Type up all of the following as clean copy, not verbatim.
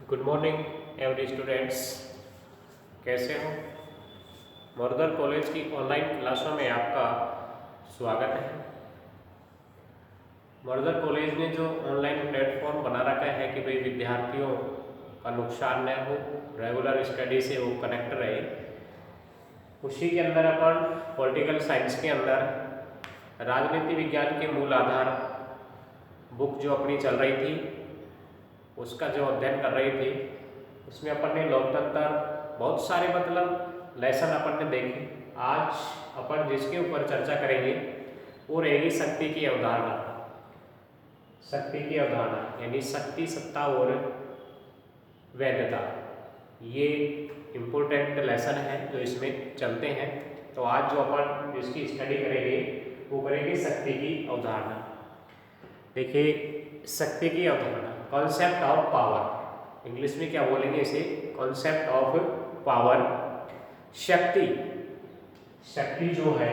Good morning every students, कैसे हो। Modern college की ऑनलाइन क्लासों में आपका स्वागत है। मॉडर्न कॉलेज ने जो ऑनलाइन प्लेटफॉर्म बना रखा है कि भाई विद्यार्थियों का नुकसान न हो, रेगुलर स्टडी से वो कनेक्ट रहे, उसी के अंदर अपन पॉलिटिकल साइंस के अंदर राजनीति विज्ञान के मूल आधार बुक जो अपनी चल रही थी उसका जो अध्ययन कर रही थी, उसमें अपन ने लोकतंत्र बहुत सारे लेसन अपन ने देखे। आज अपन जिसके ऊपर चर्चा करेंगे वो रहेगी शक्ति की अवधारणा। शक्ति की अवधारणा यानी शक्ति, सत्ता और वैधता, ये इम्पोर्टेंट लेसन है जो इसमें चलते हैं। तो आज जो अपन जिसकी स्टडी करेंगे वो करेंगे शक्ति की अवधारणा। देखिए, शक्ति की अवधारणा, कॉन्सेप्ट ऑफ पावर, इंग्लिश में क्या बोलेंगे इसे, कॉन्सेप्ट ऑफ पावर। शक्ति, शक्ति जो है,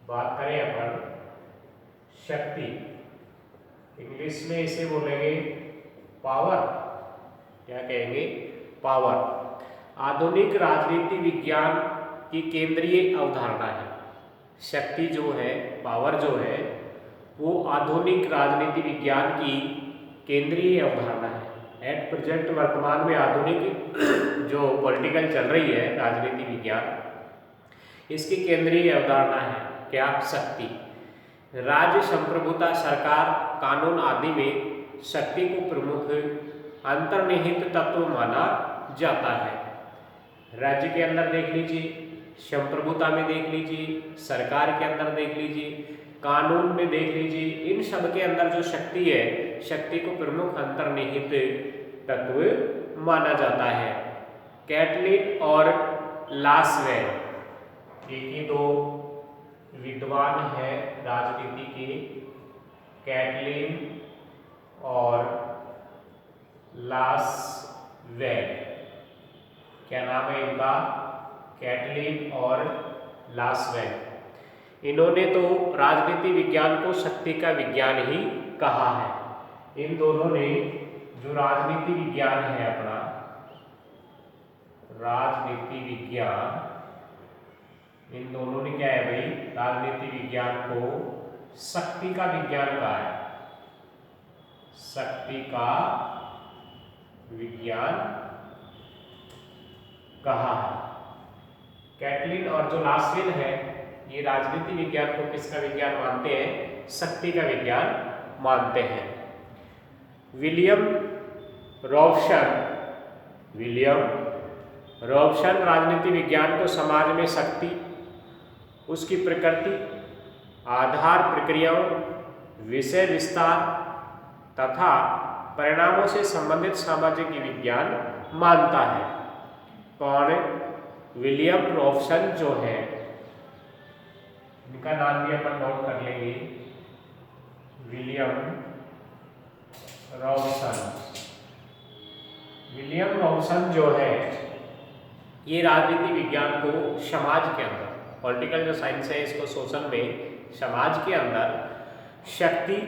बात करें अपन शक्ति, इंग्लिश में इसे बोलेंगे पावर। क्या कहेंगे? पावर। आधुनिक राजनीति विज्ञान की केंद्रीय अवधारणा है। शक्ति जो है, पावर जो है, वो आधुनिक राजनीति विज्ञान की केंद्रीय अवधारणा है। एट प्रेजेंट, वर्तमान में आधुनिक जो पॉलिटिकल चल रही है राजनीति विज्ञान, इसकी केंद्रीय अवधारणा है क्या? शक्ति। राज्य, संप्रभुता, सरकार, कानून आदि में शक्ति को प्रमुख अंतर्निहित तत्व माना जाता है। राज्य के अंदर देख लीजिए, संप्रभुता में देख लीजिए, सरकार के अंदर देख लीजिए, कानून में देख लीजिए, इन सब के अंदर जो शक्ति है, शक्ति को प्रमुख अंतर्निहित तत्व माना जाता है। कैटलिन और लासवेल, एक ही दो विद्वान हैं राजनीति के, कैटलिन और लासवेल। क्या नाम है इनका? कैटलिन और लासवेल। इन्होंने तो राजनीति विज्ञान को शक्ति का विज्ञान ही कहा है। इन दोनों ने जो राजनीति विज्ञान है अपना, राजनीति विज्ञान, इन दोनों ने क्या है भाई, राजनीति विज्ञान को शक्ति का विज्ञान कहा है। शक्ति का विज्ञान कहा है। कैटलिन और जो लासवेल है, ये राजनीति विज्ञान को किसका विज्ञान मानते हैं? शक्ति का विज्ञान मानते हैं। विलियम रॉबसन राजनीति विज्ञान को समाज में शक्ति, उसकी प्रकृति, आधार प्रक्रियाओं, विषय विस्तार तथा परिणामों से संबंधित सामाजिक विज्ञान मानता है। कौन? विलियम रॉबसन जो है, इनका नाम भी अपन नोट कर लेंगे, विलियम रॉबसन जो है, ये राजनीति विज्ञान को समाज के अंदर, पॉलिटिकल जो साइंस है इसको सोशल में, समाज के अंदर शक्ति,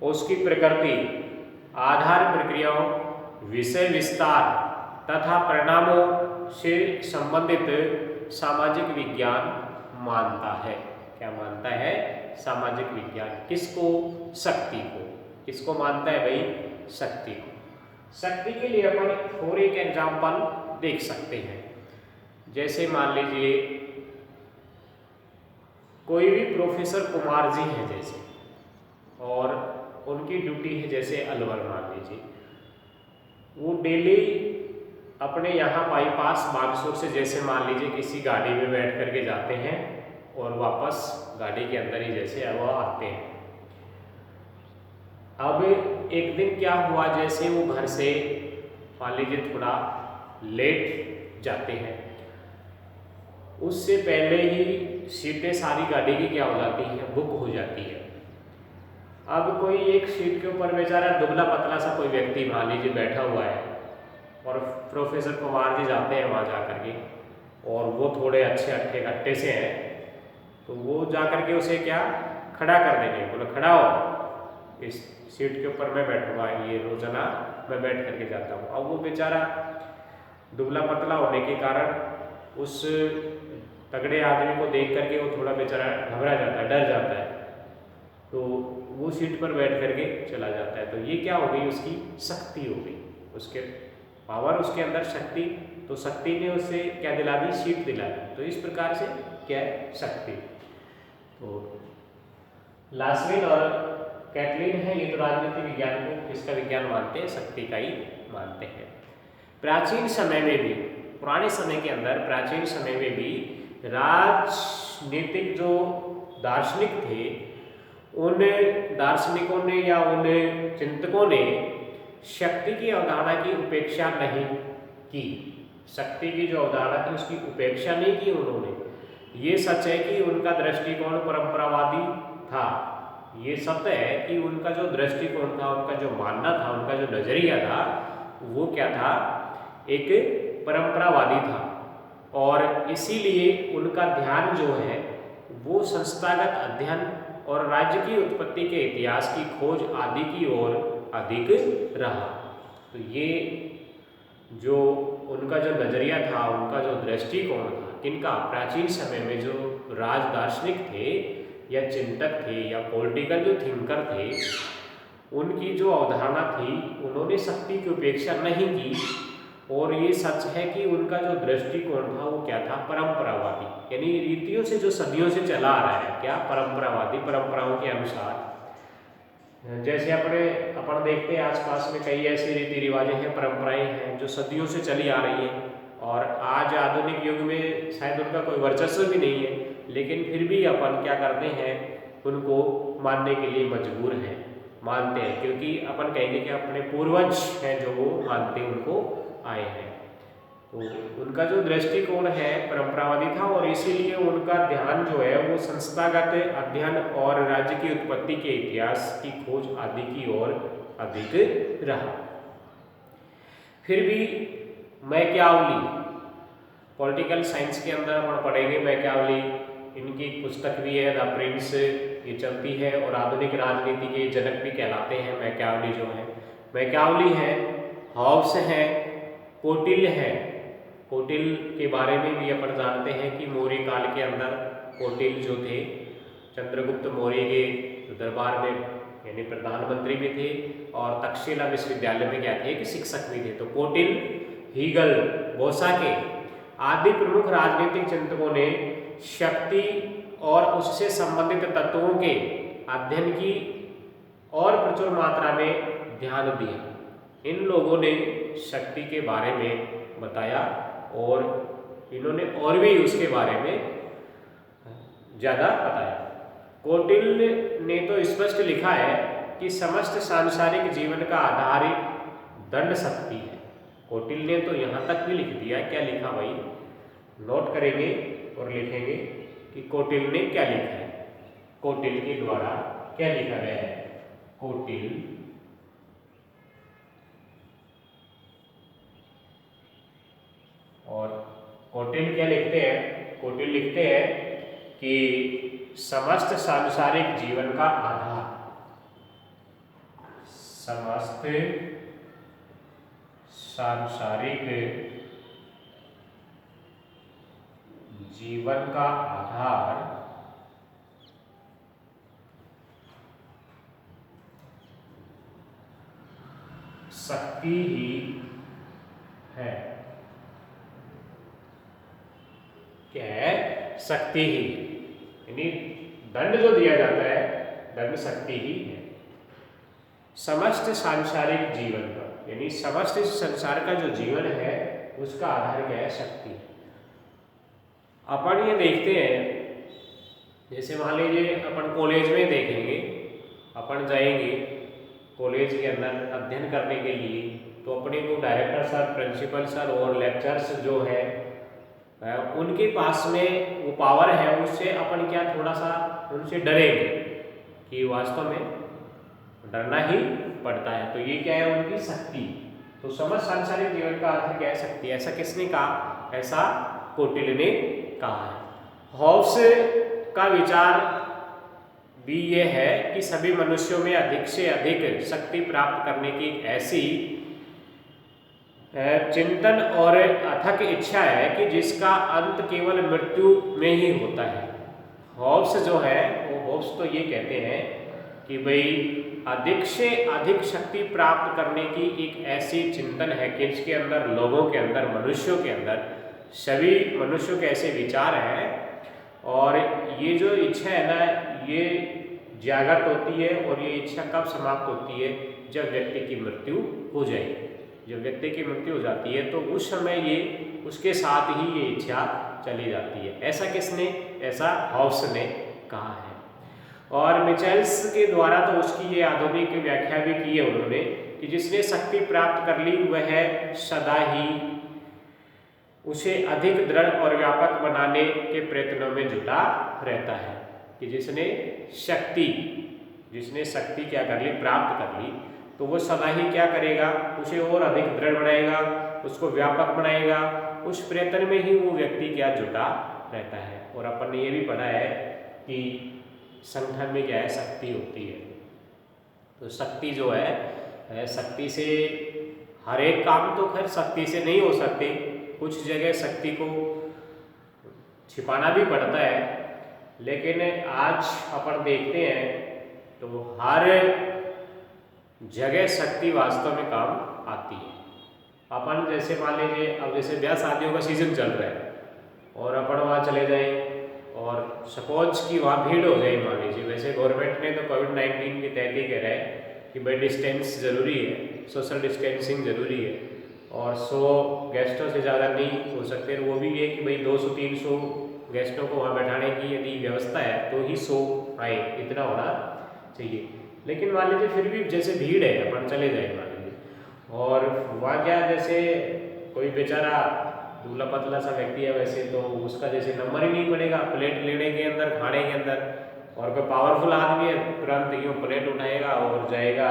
उसकी प्रकृति, आधार प्रक्रियाओं, विषय विस्तार तथा परिणामों से संबंधित सामाजिक विज्ञान मानता है। क्या मानता है? सामाजिक विज्ञान। किसको? शक्ति को। किसको मानता है भाई? शक्ति को। शक्ति के लिए अपन और एक एग्जाम्पल देख सकते हैं। जैसे मान लीजिए कोई भी प्रोफेसर कुमार जी हैं जैसे, और उनकी ड्यूटी है जैसे अलवर, मान लीजिए वो डेली अपने यहाँ बाईपास बागसुर से, जैसे मान लीजिए किसी गाड़ी में बैठ करके जाते हैं और वापस गाड़ी के अंदर ही जैसे वो आते हैं। अब एक दिन क्या हुआ, जैसे वो घर से मान लीजिए थोड़ा लेट जाते हैं, उससे पहले ही सीटें सारी गाड़ी की क्या हो जाती हैं? बुक हो जाती है। अब कोई एक सीट के ऊपर बेचारा दुबला पतला सा कोई व्यक्ति मान लीजिए बैठा हुआ है, और प्रोफेसर कुमार जी जाते हैं वहाँ जा करके, और वो थोड़े अच्छे अट्ठे कट्टे से हैं, तो वो जा करके उसे क्या खड़ा कर देंगे, बोले खड़ा हो। इस सीट के ऊपर मैं बैठूंगा, ये रोजाना मैं बैठ करके जाता हूँ। अब वो बेचारा दुबला पतला होने के कारण उस तगड़े आदमी को देख करके वो थोड़ा बेचारा घबरा जाता है, डर जाता है, तो वो सीट पर बैठ करके चला जाता है। तो ये क्या हो गई, उसकी शक्ति हो गई, उसके पावर, उसके अंदर शक्ति। तो शक्ति ने उसे क्या दिला दी, सीट दिला दी। तो इस प्रकार से क्या है, शक्ति। तो लास्विन और कैटलिन है, ये तो राजनीति विज्ञान को किसका विज्ञान मानते हैं, शक्ति का ही मानते हैं। प्राचीन समय में भी, पुराने समय के अंदर, प्राचीन समय में भी राजनीतिक जो दार्शनिक थे, उन दार्शनिकों ने या उन चिंतकों ने शक्ति की अवधारणा की उपेक्षा नहीं की। शक्ति की जो अवधारणा थी उसकी उपेक्षा नहीं की उन्होंने। ये सच है कि उनका दृष्टिकोण परंपरावादी था, ये सत्य है कि उनका जो दृष्टिकोण था, उनका जो मानना था, उनका जो नजरिया था, वो क्या था, एक परंपरावादी था। और इसीलिए उनका ध्यान जो है वो संस्थागत अध्ययन और राज्य की उत्पत्ति के इतिहास की खोज आदि की ओर अधिक रहा। तो ये जो उनका जो नजरिया था, उनका जो दृष्टिकोण था, किनका, प्राचीन समय में जो राज दार्शनिक थे या चिंतक थे या पॉलिटिकल जो थिंकर थे, उनकी जो अवधारणा थी, उन्होंने शक्ति की उपेक्षा नहीं की। और ये सच है कि उनका जो दृष्टिकोण था वो क्या था, परंपरावादी, यानी रीतियों से जो सदियों से चला आ रहा है, क्या, परंपरावादी, परंपराओं के अनुसार। जैसे अपन देखते हैं आसपास में कई ऐसी रीति रिवाजें हैं, परंपराएं हैं जो सदियों से चली आ रही हैं, और आज आधुनिक युग में शायद उनका कोई वर्चस्व भी नहीं है, लेकिन फिर भी अपन क्या करते हैं, उनको मानने के लिए मजबूर हैं, मानते हैं, क्योंकि अपन कहेंगे कि अपने पूर्वज हैं जो वो मानते उनको आए हैं। तो उनका जो दृष्टिकोण है परंपरावादी था, और इसीलिए उनका ध्यान जो है वो संस्थागत अध्ययन और राज्य की उत्पत्ति के इतिहास की खोज आदि की ओर अधिक रहा। फिर भी मैकियावली, पॉलिटिकल साइंस के अंदर अपन पढ़ेंगे मैकियावली, इनकी पुस्तक भी है द प्रिंस, ये चलती है, और आधुनिक राजनीति के जनक भी कहलाते हैं मैकियावली जो है। मैकियावली है, हॉब्स है, कौटिल्य है। कौटिल्य के बारे में भी अपन जानते हैं कि मौर्य काल के अंदर कौटिल्य जो थे, चंद्रगुप्त मौर्य के दरबार में यानी प्रधानमंत्री भी थे, और तक्षशिला विश्वविद्यालय में क्या थे, कि शिक्षक भी थे। तो कौटिल्य, हीगल, बोसाके आदि प्रमुख राजनीतिक चिंतकों ने शक्ति और उससे संबंधित तत्वों के अध्ययन की और प्रचुर मात्रा में ध्यान दिया। इन लोगों ने शक्ति के बारे में बताया, और इन्होंने और भी उसके बारे में ज़्यादा बताया। कौटिल्य ने तो स्पष्ट लिखा है कि समस्त सांसारिक जीवन का आधार दंड शक्ति है। कौटिल्य ने तो यहाँ तक भी लिख दिया, क्या लिखा भाई, नोट करेंगे और लिखेंगे कि कौटिल्य ने क्या लिखा है, कौटिल्य के द्वारा क्या लिखा गया है। कौटिल्य और कौटिल्य क्या लिखते हैं, कौटिल्य लिखते हैं कि समस्त सांसारिक जीवन का आधार, समस्त सांसारिक जीवन का आधार शक्ति ही है। क्या है, शक्ति ही, यानी दंड जो दिया जाता है, दंड शक्ति ही है। समस्त सांसारिक जीवन का, यानी समस्त संसार का जो जीवन है उसका आधार क्या है, शक्ति। अपन ये देखते हैं, जैसे मान लीजिए अपन कॉलेज में देखेंगे, अपन जाएंगे कॉलेज के अंदर अध्ययन करने के लिए, तो अपने को डायरेक्टर सर, प्रिंसिपल सर और लेक्चरर्स जो है उनके पास में वो पावर है, उससे अपन क्या थोड़ा सा उनसे डरेंगे, कि वास्तव में डरना ही पड़ता है। तो ये क्या है, उनकी शक्ति। तो समस्त सांसारिक जीवन का आधार क्या है, शक्ति। ऐसा किसने कहा, ऐसा कौटिल्य ने कहा है। हॉब्स का विचार बी ये है कि सभी मनुष्यों में अधिक से अधिक शक्ति प्राप्त करने की एक ऐसी चिंतन और अथक इच्छा है कि जिसका अंत केवल मृत्यु में ही होता है। हॉब्स जो है वो हॉब्स तो ये कहते हैं कि भाई अधिक से अधिक शक्ति प्राप्त करने की एक ऐसी चिंतन है कि इसके अंदर, लोगों के अंदर, मनुष्यों के अंदर, सभी मनुष्यों के ऐसे विचार हैं और ये जो इच्छा है ना ये जागृत होती है और ये इच्छा कब समाप्त होती है? जब व्यक्ति की मृत्यु हो जाए। जब व्यक्ति की मृत्यु हो जाती है तो उस समय ये उसके साथ ही ये इच्छा चली जाती है। ऐसा किसने? ऐसा हॉब्स ने कहा है। और मिचेल्स के द्वारा तो उसकी ये आधुनिक व्याख्या भी की है उन्होंने कि जिसने शक्ति प्राप्त कर ली वह सदा ही उसे अधिक दृढ़ और व्यापक बनाने के प्रयत्नों में जुटा रहता है। कि जिसने शक्ति क्या कर ली, प्राप्त कर ली, तो वो सदा ही क्या करेगा? उसे और अधिक दृढ़ बनाएगा, उसको व्यापक बनाएगा, उस प्रयत्न में ही वो व्यक्ति क्या जुटा रहता है। और अपन ने ये भी पढ़ा है कि संगठन में क्या है? शक्ति होती है। तो शक्ति जो है, शक्ति से हर एक काम तो खैर शक्ति से नहीं हो सकते, कुछ जगह शक्ति को छिपाना भी पड़ता है, लेकिन आज अपन देखते हैं तो हर जगह शक्ति वास्तव में काम आती है। अपन जैसे मान लीजिए अब जैसे ब्याह शादियों का सीजन चल रहा है और अपन वहाँ चले जाएं और सपोज कि वहाँ भीड़ हो जाए मान लीजिए। वैसे गवर्नमेंट ने तो कोविड-19 के तहत ही कह रहा है कि भाई डिस्टेंस ज़रूरी है, सोशल डिस्टेंसिंग ज़रूरी है और 100 गेस्टों से ज़्यादा नहीं हो सकते। वो भी ये कि भाई 200-300 गेस्टों को वहाँ बैठाने की यदि व्यवस्था है तो ही 100 आए, इतना होना चाहिए। लेकिन मान लीजिए फिर भी जैसे भीड़ है, अपन चले जाए मान लीजिए और वहाँ क्या जैसे कोई बेचारा दुबला पतला सा व्यक्ति है वैसे तो उसका जैसे नंबर ही नहीं पड़ेगा प्लेट लेने के अंदर, खाने के अंदर, और कोई पावरफुल आदमी है तुरंत यूँ प्लेट उठाएगा और जाएगा,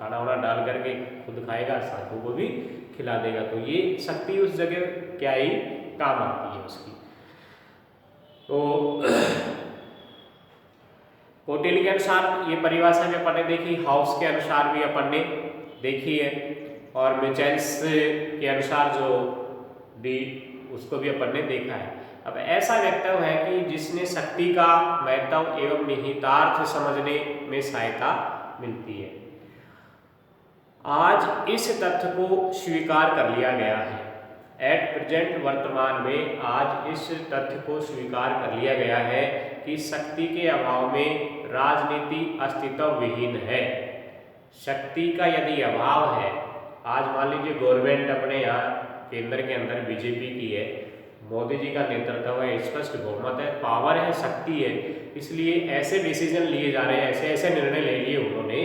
खाना वाना डाल करके खुद खाएगा, साथों को भी खिला देगा। तो ये शक्ति उस जगह क्या ही काम आती है उसकी। तो कोटिल के अनुसार ये परिभाषा भी अपन ने देखी, हाउस के अनुसार भी अपन ने देखी है और मिचेल्स के अनुसार जो डी उसको भी अपन ने देखा है। अब ऐसा वक्तव्य है कि जिसने शक्ति का महत्व एवं निहितार्थ समझने में सहायता मिलती है। आज इस तथ्य को स्वीकार कर लिया गया है। एट प्रेजेंट, वर्तमान में आज इस तथ्य को स्वीकार कर लिया गया है कि शक्ति के अभाव में राजनीति अस्तित्व विहीन है। शक्ति का यदि अभाव है, आज मान लीजिए गवर्नमेंट अपने यहाँ केंद्र के अंदर बीजेपी की है, मोदी जी का नेतृत्व है, स्पष्ट बहुमत है, पावर है, शक्ति है, इसलिए ऐसे डिसीजन लिए जा रहे हैं, ऐसे ऐसे निर्णय ले लिए उन्होंने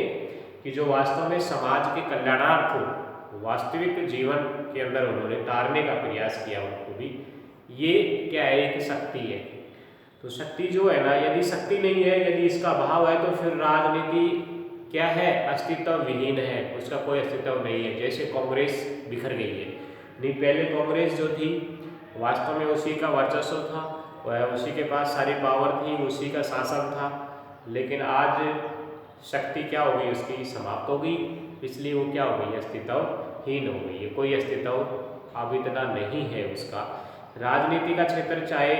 कि जो वास्तव में समाज के कल्याणार्थ हो, वास्तविक जीवन के अंदर उन्होंने तारने का प्रयास किया उनको भी। ये क्या है? एक शक्ति है। तो शक्ति जो है ना, यदि शक्ति नहीं है, यदि इसका अभाव है, तो फिर राजनीति क्या है? अस्तित्व विहीन है, उसका कोई अस्तित्व नहीं है। जैसे कांग्रेस बिखर गई है, नहीं पहले कांग्रेस जो थी वास्तव में उसी का वर्चस्व था, वह उसी के पास सारी पावर थी, उसी का शासन था, लेकिन आज शक्ति क्या हो गई? उसकी समाप्त हो गई, इसलिए वो क्या हो गई? अस्तित्वहीन हो गई है। कोई अस्तित्व अब इतना नहीं है उसका। राजनीति का क्षेत्र चाहे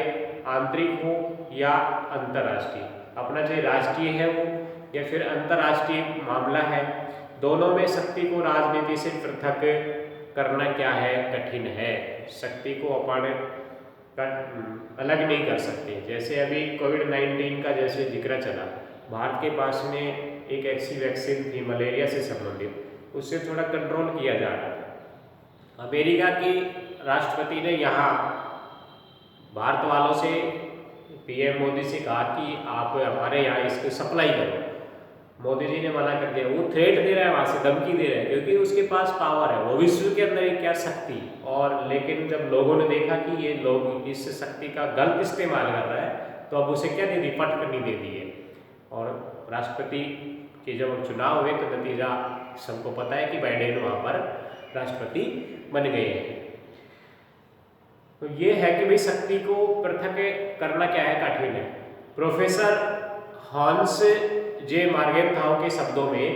आंतरिक हो या अंतर्राष्ट्रीय, अपना चाहे राष्ट्रीय है वो या फिर अंतर्राष्ट्रीय मामला है, दोनों में शक्ति को राजनीति से पृथक करना क्या है? कठिन है। शक्ति को अपन अलग नहीं कर सकते। जैसे अभी कोविड-19 का जैसे जिक्र चला, भारत के पास में एक ऐसी वैक्सीन थी मलेरिया से संबंधित, उससे थोड़ा कंट्रोल किया जा रहा था। अमेरिका की राष्ट्रपति ने यहाँ भारत वालों से, पीएम मोदी से कहा कि आप हमारे यहाँ इसको सप्लाई करो। मोदी जी ने मना कर दिया। वो थ्रेट दे रहा है, वहाँ से धमकी दे रहा है, क्योंकि उसके पास पावर है, वो विश्व के अंदर एक क्या शक्ति। और लेकिन जब लोगों ने देखा कि ये लोग इस शक्ति का गलत इस्तेमाल कर रहा है, तो अब उसे क्या दे दी? फटकनी दे दी है। और राष्ट्रपति के जब चुनाव हुए तो नतीजा सबको पता है कि बाइडेन वहाँ पर राष्ट्रपति बन गए हैं। तो ये है कि भाई शक्ति को पृथक करना क्या है? कठिन है। प्रोफेसर हॉन्स जे मार्गेनथाउ के शब्दों में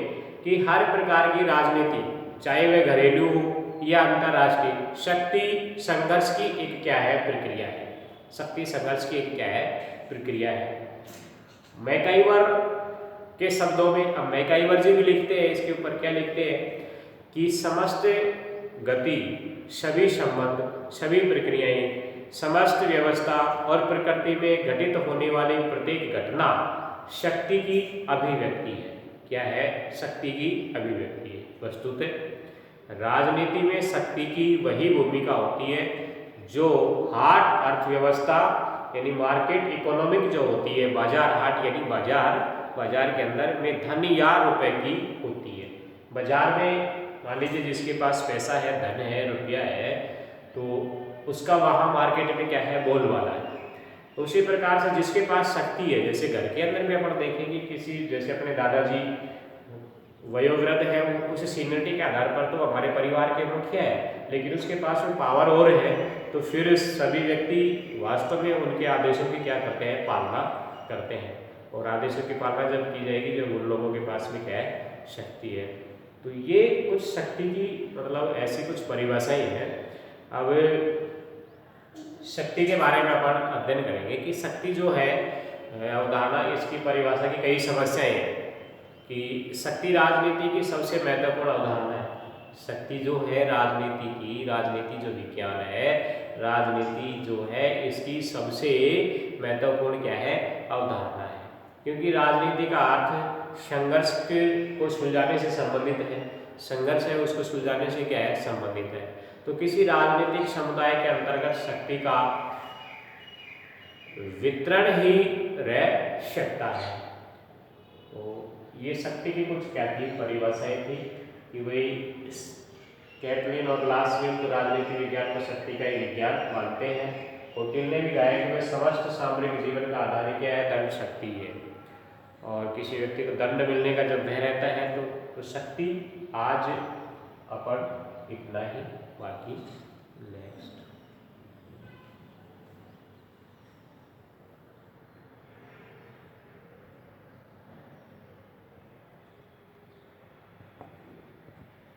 कि हर प्रकार की राजनीति, चाहे वह घरेलू हो या अंतर्राष्ट्रीय, शक्ति संघर्ष की एक क्या है, प्रक्रिया है। शक्ति संघर्ष की एक क्या है, प्रक्रिया है। मैकाइवर के शब्दों में, अब मैकाइवर जी भी लिखते हैं इसके ऊपर, क्या लिखते हैं कि समस्त गति, सभी संबंध, सभी प्रक्रियाएं, समस्त व्यवस्था और प्रकृति में घटित होने वाली प्रत्येक घटना शक्ति की अभिव्यक्ति है। क्या है, शक्ति की अभिव्यक्ति है। वस्तुतः राजनीति में शक्ति की वही भूमिका होती है जो हाट अर्थव्यवस्था यानी मार्केट इकोनॉमिक जो होती है, बाजार हाट यानी बाजार के अंदर में धन या रुपए की होती है। बाजार में मान लीजिए जिसके पास पैसा है, धन है, रुपया है, तो उसका वहाँ मार्केट में क्या है, बोलबाला है। तो उसी प्रकार से जिसके पास शक्ति है, जैसे घर के अंदर भी अपन देखेंगे किसी, जैसे अपने दादाजी वयोवृद्ध है, वो उस सीनियरिटी के आधार पर तो हमारे परिवार के मुखिया है, लेकिन उसके पास में पावर और है, तो फिर सभी व्यक्ति वास्तव में उनके आदेशों की क्या करते हैं, पालना करते हैं। और आदेशों की पालना जब की जाएगी जब उन लोगों के पास में क्या है, शक्ति है। तो ये कुछ शक्ति की मतलब ऐसी कुछ परिभाषाएं हैं। अब शक्ति के बारे में अपन अध्ययन करेंगे कि शक्ति जो है अवधारणा, इसकी परिभाषा की कई समस्याएं हैं कि शक्ति राजनीति की सबसे महत्वपूर्ण अवधारणा है। शक्ति जो है राजनीति जो विज्ञान है, राजनीति जो है इसकी सबसे महत्वपूर्ण क्या है, अवधारणा है। क्योंकि राजनीति का अर्थ संघर्ष को सुलझाने से संबंधित है, संघर्ष है उसको सुलझाने से क्या है, संबंधित है। तो किसी राजनीतिक समुदाय के अंतर्गत शक्ति का वितरण ही रह सकता है। तो ये शक्ति की कुछ क्या थी, परिभाषाएं थी कि वही कैटलिन और लास्विन तो राजनीति विज्ञान को शक्ति का ही विज्ञान मानते हैं। कोटिल ने भी कहा है कि वह समस्त सामरिक जीवन का आधार क्या है, दंड शक्ति है। और किसी व्यक्ति को दंड मिलने का जब भय रहता है तो शक्ति। आज अपन इतना ही, बाकी